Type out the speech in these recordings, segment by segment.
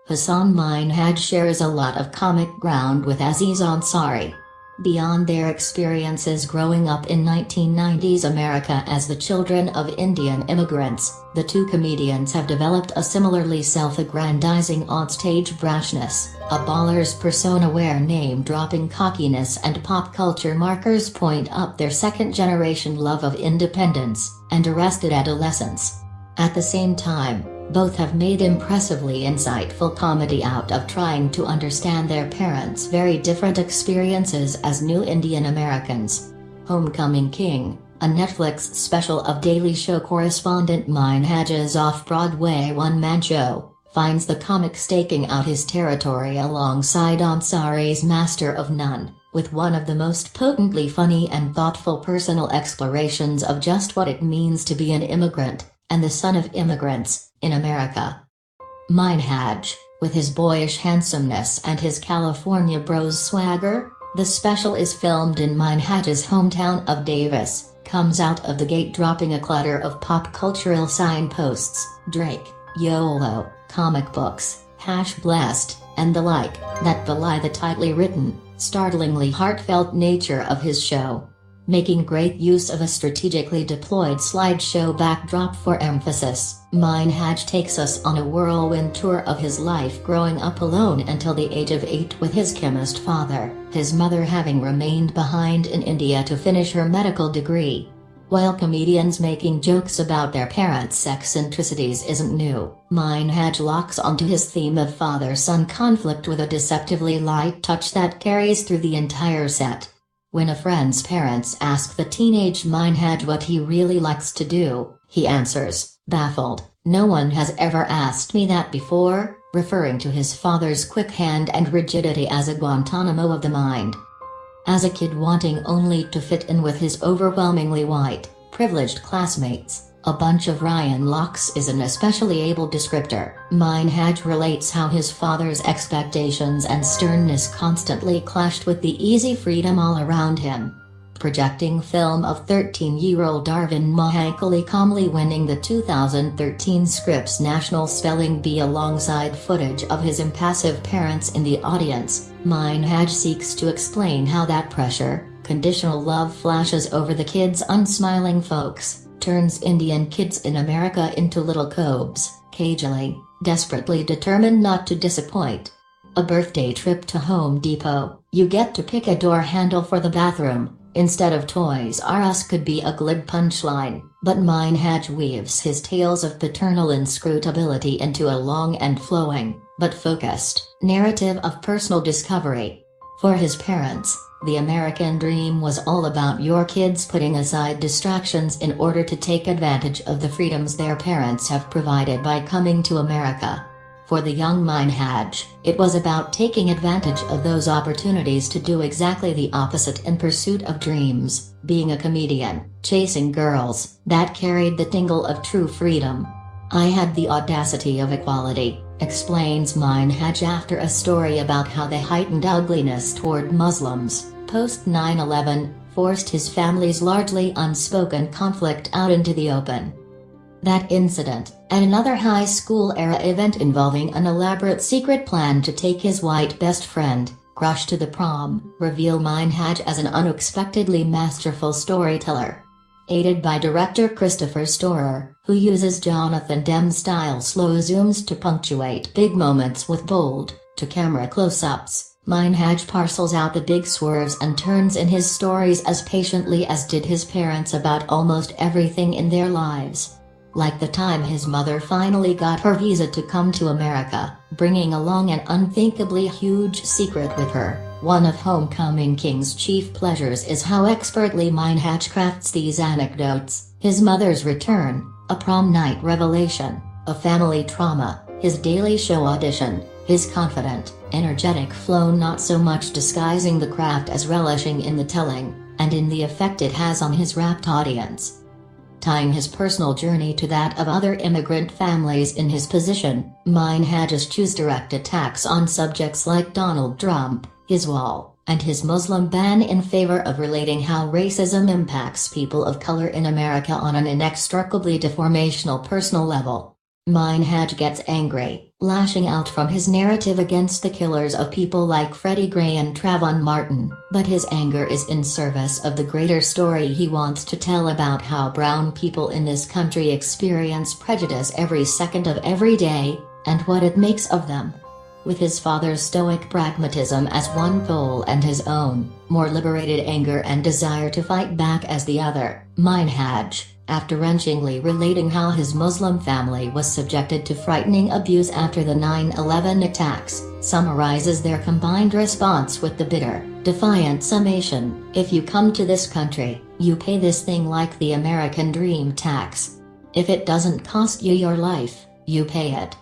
Hasan Minhaj shares a lot of comic ground with Aziz Ansari. Beyond their experiences growing up in 1990s America as the children of Indian immigrants, the two comedians have developed a similarly self-aggrandizing onstage brashness, a baller's persona where name-dropping cockiness and pop culture markers point up their second-generation love of independence and arrested adolescence. At the same time, both have made impressively insightful comedy out of trying to understand their parents' very different experiences as new Indian Americans. Homecoming King, a Netflix special of Daily Show correspondent Minhaj's off-Broadway one-man show, finds the comic staking out his territory alongside Ansari's Master of None, with one of the most potently funny and thoughtful personal explorations of just what it means to be an immigrant, and the son of immigrants, in America. Minhaj, with his boyish handsomeness and his California bros swagger, the special is filmed in Minhaj's hometown of Davis, comes out of the gate dropping a clutter of pop cultural signposts, Drake, YOLO, comic books, Hash Blessed, and the like, that belie the tightly written, startlingly heartfelt nature of his show. Making great use of a strategically deployed slideshow backdrop for emphasis, Minhaj takes us on a whirlwind tour of his life growing up alone until the age of 8 with his chemist father, his mother having remained behind in India to finish her medical degree. While comedians making jokes about their parents' eccentricities isn't new, Minhaj locks onto his theme of father-son conflict with a deceptively light touch that carries through the entire set. When a friend's parents ask the teenage Minhaj what he really likes to do, he answers, baffled, "No one has ever asked me that before," referring to his father's quick hand and rigidity as a Guantanamo of the mind. As a kid wanting only to fit in with his overwhelmingly white, privileged classmates, a bunch of Ryan locks is an especially able descriptor. Minhaj relates how his father's expectations and sternness constantly clashed with the easy freedom all around him. Projecting film of 13-year-old Arvind Mohankalli calmly winning the 2013 Scripps National Spelling Bee alongside footage of his impassive parents in the audience, Minhaj seeks to explain how that pressure, conditional love flashes over the kids' unsmiling folks, turns Indian kids in America into little cobes, cagily, desperately determined not to disappoint. A birthday trip to Home Depot, you get to pick a door handle for the bathroom, instead of Toys R Us could be a glib punchline, but Minhaj weaves his tales of paternal inscrutability into a long and flowing, but focused, narrative of personal discovery. For his parents, the American dream was all about your kids putting aside distractions in order to take advantage of the freedoms their parents have provided by coming to America. For the young Minhaj, it was about taking advantage of those opportunities to do exactly the opposite in pursuit of dreams, being a comedian, chasing girls, that carried the tingle of true freedom. "I had the audacity of equality," explains Minhaj after a story about how the heightened ugliness toward Muslims, post 9/11, forced his family's largely unspoken conflict out into the open. That incident, and another high school-era event involving an elaborate secret plan to take his white best friend, Crush, to the prom, reveal Minhaj as an unexpectedly masterful storyteller. Aided by director Christopher Storer, who uses Jonathan Demme-style slow zooms to punctuate big moments with bold, to-camera close-ups, Minhaj parcels out the big swerves and turns in his stories as patiently as did his parents about almost everything in their lives. Like the time his mother finally got her visa to come to America, bringing along an unthinkably huge secret with her. One of Homecoming King's chief pleasures is how expertly Minhaj crafts these anecdotes: his mother's return, a prom night revelation, a family trauma, his Daily Show audition, his confident, energetic flow not so much disguising the craft as relishing in the telling, and in the effect it has on his rapt audience. Tying his personal journey to that of other immigrant families in his position, Minhaj eschews direct attacks on subjects like Donald Trump, his wall, and his Muslim ban in favor of relating how racism impacts people of color in America on an inextricably deformational personal level. Minhaj gets angry, lashing out from his narrative against the killers of people like Freddie Gray and Trayvon Martin, but his anger is in service of the greater story he wants to tell about how brown people in this country experience prejudice every second of every day, and what it makes of them. With his father's stoic pragmatism as one pole and his own, more liberated anger and desire to fight back as the other, Minhaj, after wrenchingly relating how his Muslim family was subjected to frightening abuse after the 9/11 attacks, summarizes their combined response with the bitter, defiant summation: "If you come to this country, you pay this thing like the American dream tax. If it doesn't cost you your life, you pay it."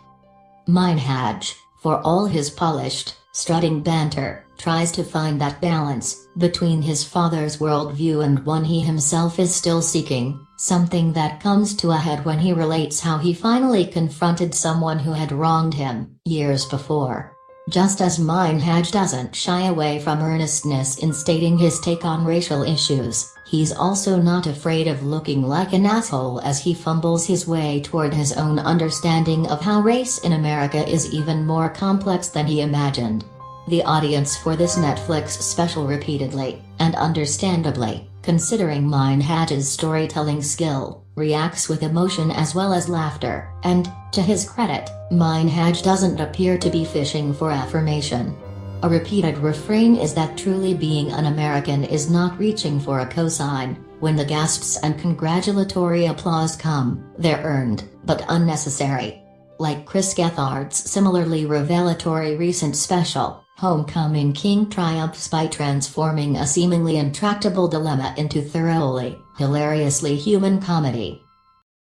Minhaj, for all his polished, strutting banter, tries to find that balance between his father's worldview and one he himself is still seeking, something that comes to a head when he relates how he finally confronted someone who had wronged him years before. Just as Minhaj doesn't shy away from earnestness in stating his take on racial issues, he's also not afraid of looking like an asshole as he fumbles his way toward his own understanding of how race in America is even more complex than he imagined. The audience for this Netflix special repeatedly, and understandably, considering Minhaj's storytelling skill, reacts with emotion as well as laughter, and, to his credit, Minhaj doesn't appear to be fishing for affirmation. A repeated refrain is that truly being an American is not reaching for a cosign. When the gasps and congratulatory applause come, they're earned, but unnecessary. Like Chris Gethard's similarly revelatory recent special, Homecoming King triumphs by transforming a seemingly intractable dilemma into thoroughly, hilariously human comedy.